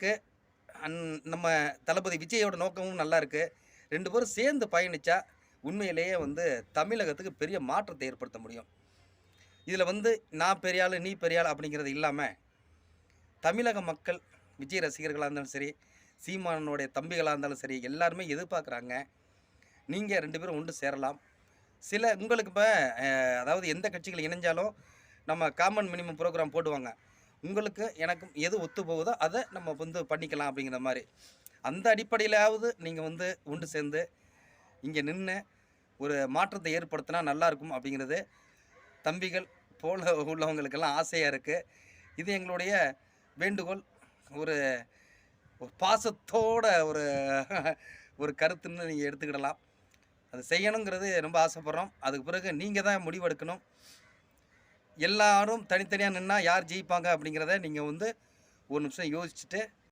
இருக்குது. அன் நம்ம தளபதி விஜயோட நோக்கமும் நல்லா இருக்குது. 2 பேரும் சேர்ந்து பயணிச்சா, உண்மையிலேயே வந்து தமிழகத்துக்கு பெரிய மாற்றத்தை ஏற்படுத்த முடியும். இதில வந்து நான் பெரிய ஆளு, நீ பெரிய ஆளு அப்படிங்கிறது இல்லாம, தமிழக மக்கள் விஜய் ரசிகர்களா இருந்தாலும் சரி, சீமானனுடைய தம்பிகளா இருந்தாலும் சரி, எல்லாருமே எதிர்பார்க்குறாங்க. நீங்க 2 பேரும் ஒன்று சேரலாம். சில உங்களுக்கு இப்ப அதாவது எந்த கட்சிகள் இணைஞ்சாலும், நம்ம காமன் மினிமம் புரோகிராம் போடுவாங்க. உங்களுக்கு எனக்கும் எது ஒத்து போகுதோ, அத நம்ம வந்து பண்ணிக்கலாம் அப்படிங்கிற மாரி. அந்த அடிப்படையிலாவது நீங்க வந்து ஒன்று சேர்ந்து, இங்க நின்னு ஒரு மாற்றத்தை ஏற்படுத்தினா நல்லாயிருக்கும் அப்படிங்கிறது தம்பிகள் போல உள்ளவங்களுக்கெல்லாம் ஆசையா இருக்கு. இது எங்களுடைய வேண்டுகோள். ஒரு ஒரு பாசத்தோட ஒரு ஒரு கருத்துன்னு நீங்க எடுத்துக்கிடலாம். அது செய்யணுங்கிறது ரொம்ப ஆசைப்படுறோம். அதுக்கு பிறகு நீங்க தான் முடிவெடுக்கணும். எல்லாரும் தனித்தனியா நின்னா யார் ஜெயிப்பாங்க அப்படிங்கிறத நீங்க வந்து ஒரு நிமிஷம் யோசிச்சுட்டு